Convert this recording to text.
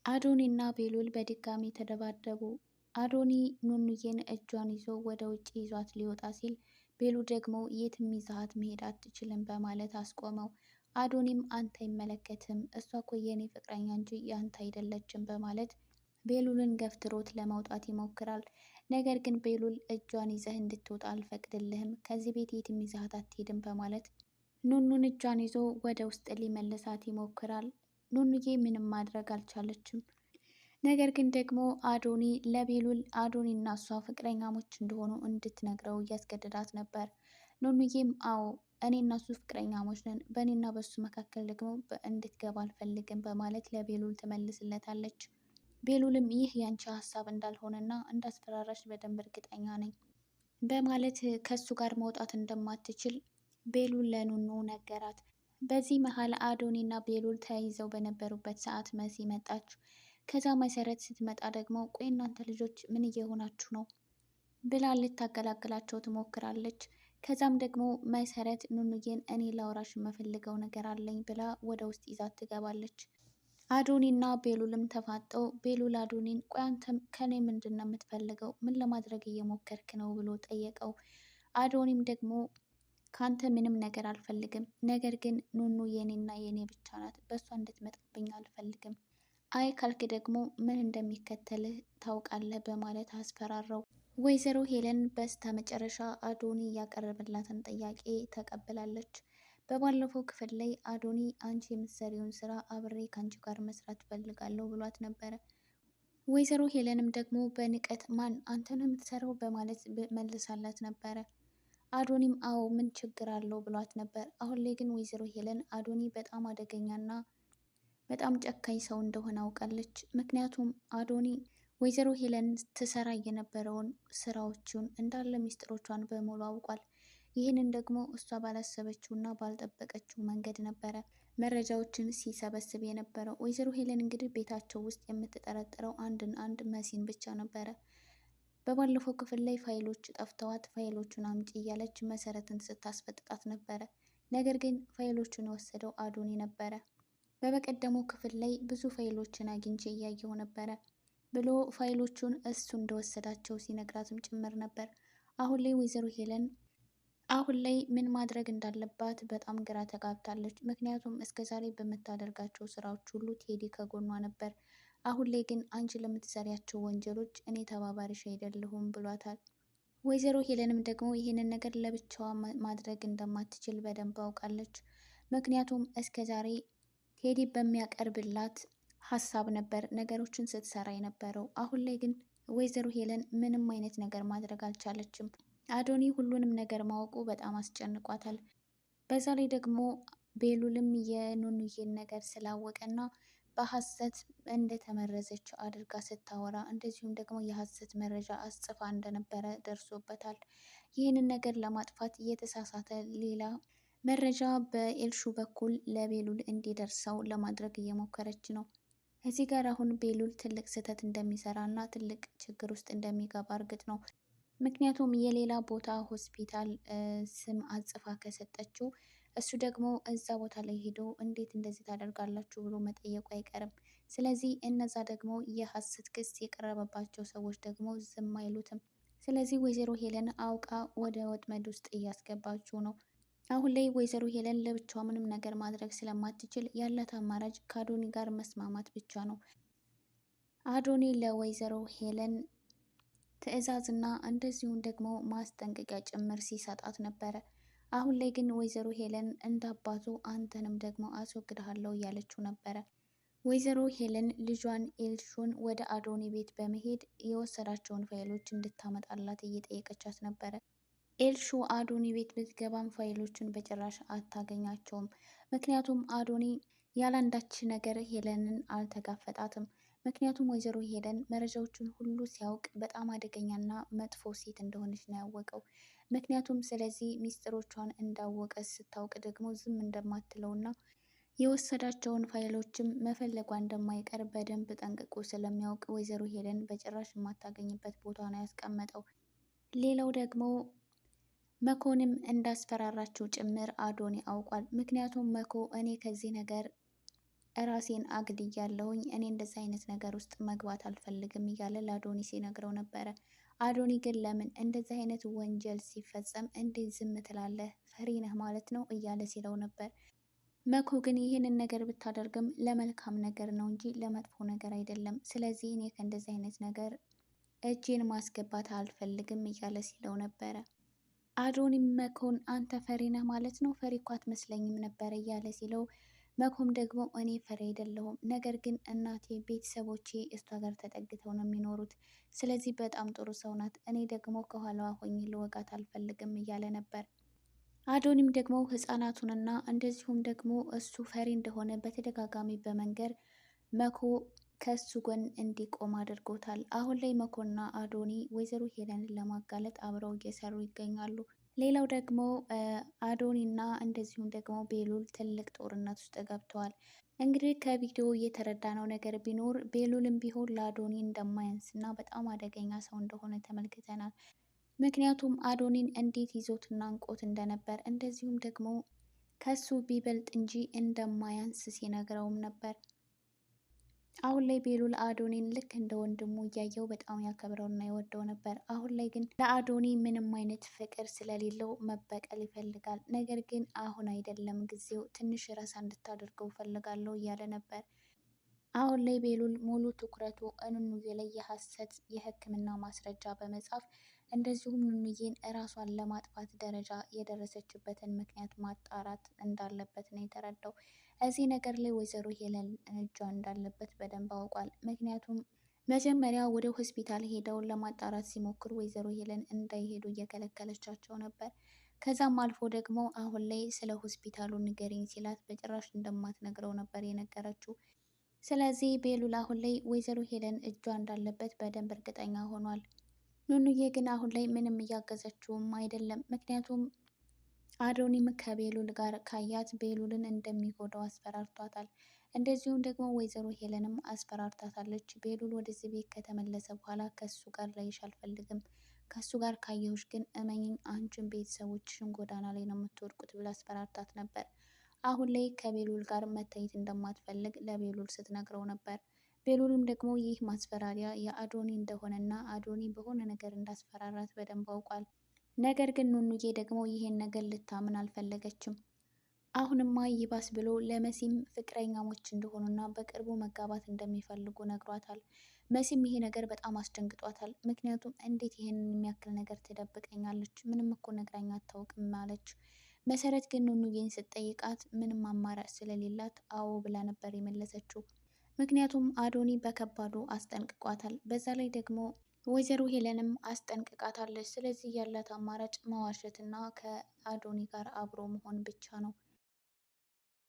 አዶኒና ቤሉል በድጋሚ ተደባደቡ። አዶኒ ኑኑዬን እጇን ይዞ ወደ ውጭ ይዟት ሊወጣ ሲል ቤሉ ደግሞ የትም ይዘሃት መሄድ አትችልም በማለት አስቆመው። አዶኒም አንተ አይመለከትም፣ እሷ እኮ የኔ ፍቅረኛ እንጂ ያንተ አይደለችም በማለት ቤሉልን ገፍትሮት ለመውጣት ይሞክራል። ነገር ግን ቤሉል እጇን ይዘህ እንድትወጣ አልፈቅድልህም፣ ከዚህ ቤት የትም ይዘሃት አትሄድም በማለት ኑኑን እጇን ይዞ ወደ ውስጥ ሊመልሳት ይሞክራል። ኑኑዬ ምንም ማድረግ አልቻለችም። ነገር ግን ደግሞ አዶኒ ለቤሉል አዶኒ እና እሷ ፍቅረኛሞች እንደሆኑ እንድትነግረው እያስገደዳት ነበር። ኑኑዬም አዎ እኔ እና እሱ ፍቅረኛሞች ነን፣ በእኔና በሱ መካከል ደግሞ እንድትገባ አልፈልግም በማለት ለቤሉል ትመልስለታለች። ቤሉልም ይህ ያንቺ ሀሳብ እንዳልሆነና እንዳስፈራራሽ በደንብ እርግጠኛ ነኝ በማለት ከሱ ጋር መውጣት እንደማትችል ቤሉል ለኑኑ ነገራት። በዚህ መሀል አዶኒ እና ቤሉል ተያይዘው በነበሩበት ሰዓት መሲ መጣች። ከዛ መሰረት ስትመጣ ደግሞ ቆይ እናንተ ልጆች ምን እየሆናችሁ ነው ብላ ልታገላግላቸው ትሞክራለች። ከዛም ደግሞ መሰረት ኑኑዬን እኔ ላውራሽ የምፈልገው ነገር አለኝ ብላ ወደ ውስጥ ይዛት ትገባለች። አዶኒ እና ቤሉልም ተፋጠው ቤሉል አዶኒን ቆይ አንተም ከኔ ምንድን ነው የምትፈልገው? ምን ለማድረግ እየሞከርክ ነው ብሎ ጠየቀው። አዶኒም ደግሞ ካንተ ምንም ነገር አልፈልግም፣ ነገር ግን ኑኑ የኔና የኔ ብቻ ናት፣ በእሷ እንድትመጣብኝ አልፈልግም። አይ ካልክ ደግሞ ምን እንደሚከተልህ ታውቃለህ በማለት አስፈራራው። ወይዘሮ ሄለን በስተ መጨረሻ አዶኒ ያቀረበላትን ጥያቄ ተቀብላለች። በባለፈው ክፍል ላይ አዶኒ አንቺ የምትሰሪውን ስራ አብሬ ከአንቺ ጋር መስራት ፈልጋለሁ ብሏት ነበረ። ወይዘሮ ሄለንም ደግሞ በንቀት ማን አንተን የምትሰራው በማለት መልሳላት ነበረ። አዶኒም አዎ ምን ችግር አለው ብሏት ነበር። አሁን ላይ ግን ወይዘሮ ሄለን አዶኒ በጣም አደገኛና በጣም ጨካኝ ሰው እንደሆነ አውቃለች። ምክንያቱም አዶኒ ወይዘሮ ሄለን ትሰራ የነበረውን ስራዎቹን እንዳለ ሚስጥሮቿን በሙሉ አውቋል። ይህንን ደግሞ እሷ ባላሰበችውና ባልጠበቀችው መንገድ ነበረ መረጃዎችን ሲሰበስብ የነበረው። ወይዘሮ ሄለን እንግዲህ ቤታቸው ውስጥ የምትጠረጥረው አንድ መሲን ብቻ ነበረ። በባለፈው ክፍል ላይ ፋይሎች ጠፍተዋት ፋይሎቹን አምጪ እያለች መሰረትን ስታስፈጥጣት ነበረ። ነገር ግን ፋይሎቹን የወሰደው አዶኒ ነበረ። በበቀደሙ ክፍል ላይ ብዙ ፋይሎችን አግኝቼ እያየሁ ነበረ ብሎ ፋይሎቹን እሱ እንደወሰዳቸው ሲነግራትም ጭምር ነበር። አሁን ላይ ወይዘሮ ሄለን አሁን ላይ ምን ማድረግ እንዳለባት በጣም ግራ ተጋብታለች። ምክንያቱም እስከዛሬ በምታደርጋቸው ስራዎች ሁሉ ቴዲ ከጎኗ ነበር። አሁን ላይ ግን አንቺ ለምትሰሪያቸው ወንጀሎች እኔ ተባባሪሽ አይደለሁም ብሏታል። ወይዘሮ ሄለንም ደግሞ ይህንን ነገር ለብቻዋ ማድረግ እንደማትችል በደንብ አውቃለች። ምክንያቱም እስከዛሬ ቴዲ በሚያቀርብላት ሀሳብ ነበር ነገሮችን ስትሰራ የነበረው። አሁን ላይ ግን ወይዘሮ ሄለን ምንም አይነት ነገር ማድረግ አልቻለችም። አዶኒ ሁሉንም ነገር ማወቁ በጣም አስጨንቋታል። በዛ ላይ ደግሞ ቤሉልም የኑኑዬን ነገር ስላወቀና በሀሰት እንደተመረዘች አድርጋ ስታወራ እንደዚሁም ደግሞ የሀሰት መረጃ አስጽፋ እንደነበረ ደርሶበታል። ይህንን ነገር ለማጥፋት የተሳሳተ ሌላ መረጃ በኤልሹ በኩል ለቤሉል እንዲደርሰው ለማድረግ እየሞከረች ነው። እዚህ ጋር አሁን ቤሉል ትልቅ ስህተት እንደሚሰራ እና ትልቅ ችግር ውስጥ እንደሚገባ እርግጥ ነው። ምክንያቱም የሌላ ቦታ ሆስፒታል ስም አጽፋ ከሰጠችው እሱ ደግሞ እዛ ቦታ ላይ ሄዶ እንዴት እንደዚህ ታደርጋላችሁ ብሎ መጠየቁ አይቀርም። ስለዚህ እነዛ ደግሞ የሀሰት ክስ የቀረበባቸው ሰዎች ደግሞ ዝም አይሉትም። ስለዚህ ወይዘሮ ሄለን አውቃ ወደ ወጥመድ ውስጥ እያስገባችው ነው። አሁን ላይ ወይዘሮ ሄለን ለብቻዋ ምንም ነገር ማድረግ ስለማትችል ያላት አማራጭ ከአዶኒ ጋር መስማማት ብቻ ነው። አዶኒ ለወይዘሮ ሄለን ትዕዛዝና እንደዚሁም ደግሞ ማስጠንቀቂያ ጭምር ሲሰጣት ነበረ። አሁን ላይ ግን ወይዘሮ ሄለን እንዳባቱ አንተንም ደግሞ አስወግድሃለሁ እያለችው ነበረ። ወይዘሮ ሄለን ልጇን ኤልሹን ወደ አዶኒ ቤት በመሄድ የወሰዳቸውን ፋይሎች እንድታመጣላት እየጠየቀቻት ነበረ። ኤልሹ አዶኒ ቤት ብትገባም ፋይሎቹን በጭራሽ አታገኛቸውም። ምክንያቱም አዶኒ ያላንዳች ነገር ሄለንን አልተጋፈጣትም። ምክንያቱም ወይዘሮ ሄለን መረጃዎቹን ሁሉ ሲያውቅ በጣም አደገኛና መጥፎ ሴት እንደሆነች ነው ያወቀው። ምክንያቱም ስለዚህ ሚስጥሮቿን እንዳወቀ ስታውቅ ደግሞ ዝም እንደማትለውና የወሰዳቸውን ፋይሎችም መፈለጓ እንደማይቀር በደንብ ጠንቅቆ ስለሚያውቅ ወይዘሮ ሄለን በጭራሽ የማታገኝበት ቦታ ነው ያስቀመጠው። ሌላው ደግሞ መኮንም እንዳስፈራራችው ጭምር አዶኒ አውቋል። ምክንያቱም መኮ እኔ ከዚህ ነገር ራሴን አግድያለሁኝ፣ እኔ እንደዚህ አይነት ነገር ውስጥ መግባት አልፈልግም እያለ ለአዶኒ ሲነግረው ነበረ። አዶኒ ግን ለምን እንደዚህ አይነት ወንጀል ሲፈጸም እንዴት ዝም ትላለህ? ፈሪ ነህ ማለት ነው እያለ ሲለው ነበር። መኩ ግን ይህንን ነገር ብታደርግም ለመልካም ነገር ነው እንጂ ለመጥፎ ነገር አይደለም። ስለዚህ እኔ ከእንደዚህ አይነት ነገር እጄን ማስገባት አልፈልግም እያለ ሲለው ነበረ። አዶኒም መኮን አንተ ፈሪ ነህ ማለት ነው፣ ፈሪ እኮ አትመስለኝም ነበረ እያለ ሲለው፣ መኮም ደግሞ እኔ ፈሪ አይደለሁም፣ ነገር ግን እናቴ ቤተሰቦቼ እሷ ጋር ተጠግተው ነው የሚኖሩት፣ ስለዚህ በጣም ጥሩ ሰው ናት፣ እኔ ደግሞ ከኋላዋ ሆኜ ልወጋት አልፈልግም እያለ ነበር። አዶኒም ደግሞ ህፃናቱንና እንደዚሁም ደግሞ እሱ ፈሪ እንደሆነ በተደጋጋሚ በመንገር መኮ ከሱ ጎን እንዲቆም አድርጎታል። አሁን ላይ መኮና አዶኒ ወይዘሮ ሄለንን ለማጋለጥ አብረው እየሰሩ ይገኛሉ። ሌላው ደግሞ አዶኒና እንደዚሁም ደግሞ ቤሉል ትልቅ ጦርነት ውስጥ ገብተዋል። እንግዲህ ከቪዲዮ የተረዳነው ነገር ቢኖር ቤሉልም ቢሆን ለአዶኒ እንደማያንስና በጣም አደገኛ ሰው እንደሆነ ተመልክተናል። ምክንያቱም አዶኒን እንዴት ይዞትና እንቆት እንደነበር እንደዚሁም ደግሞ ከሱ ቢበልጥ እንጂ እንደማያንስ ሲነግረውም ነበር። አሁን ላይ ቤሉል አዶኒን ልክ እንደ ወንድሙ እያየው በጣም ያከብረውና ይወደው ነበር። አሁን ላይ ግን ለአዶኒ ምንም አይነት ፍቅር ስለሌለው መበቀል ይፈልጋል። ነገር ግን አሁን አይደለም ጊዜው፣ ትንሽ ረሳ እንድታደርገው ፈልጋለሁ እያለ ነበር። አሁን ላይ ቤሉል ሙሉ ትኩረቱ ኑኑዬ ላይ የሐሰት የሕክምና ማስረጃ በመጻፍ እንደዚሁም ኑኑዬን እራሷን ለማጥፋት ደረጃ የደረሰችበትን ምክንያት ማጣራት እንዳለበት ነው የተረዳው። እዚህ ነገር ላይ ወይዘሮ ሄለን እጇ እንዳለበት በደንብ አውቋል። ምክንያቱም መጀመሪያ ወደ ሆስፒታል ሄደው ለማጣራት ሲሞክሩ ወይዘሮ ሄለን እንዳይሄዱ እየከለከለቻቸው ነበር። ከዛም አልፎ ደግሞ አሁን ላይ ስለ ሆስፒታሉ ንገሪኝ ሲላት በጭራሽ እንደማትነግረው ነበር የነገረችው። ስለዚህ ቤሉል አሁን ላይ ወይዘሮ ሄለን እጇ እንዳለበት በደንብ እርግጠኛ ሆኗል። ኑኑዬ ግን አሁን ላይ ምንም እያገዘችውም አይደለም። ምክንያቱም አዶኒም ከቤሉል ጋር ካያት ቤሉልን እንደሚጎዳው አስፈራርቷታል። እንደዚሁም ደግሞ ወይዘሮ ሄለንም አስፈራርታታለች። ቤሉል ወደዚህ ቤት ከተመለሰ በኋላ ከሱ ጋር ላይሽ አልፈልግም፣ ከሱ ጋር ካየሁሽ ግን እመኝኝ አንቺን ቤተሰቦችሽን ጎዳና ላይ ነው የምትወድቁት ብላ አስፈራርታት ነበር። አሁን ላይ ከቤሉል ጋር መታየት እንደማትፈልግ ለቤሉል ስትነግረው ነበር። ቤሉልም ደግሞ ይህ ማስፈራሪያ የአዶኒ እንደሆነና አዶኒ በሆነ ነገር እንዳስፈራራት በደንብ አውቋል። ነገር ግን ኑኑዬ ደግሞ ይሄን ነገር ልታምን አልፈለገችም። አሁንማ ይባስ ብሎ ለመሲም ፍቅረኛሞች እንደሆኑና በቅርቡ መጋባት እንደሚፈልጉ ነግሯታል። መሲም ይሄ ነገር በጣም አስደንግጧታል። ምክንያቱም እንዴት ይሄንን የሚያክል ነገር ትደብቀኛለች? ምንም እኮ ነግራኝ አታውቅም አለች። መሰረት ግን ኑኑዬን ስትጠይቃት ምንም አማራጭ ስለሌላት አዎ ብላ ነበር የመለሰችው። ምክንያቱም አዶኒ በከባዱ አስጠንቅቋታል። በዛ ላይ ደግሞ ወይዘሮ ሄለንም አስጠንቅቃታለች። ስለዚህ ያላት አማራጭ መዋሸትና ከአዶኒ ጋር አብሮ መሆን ብቻ ነው።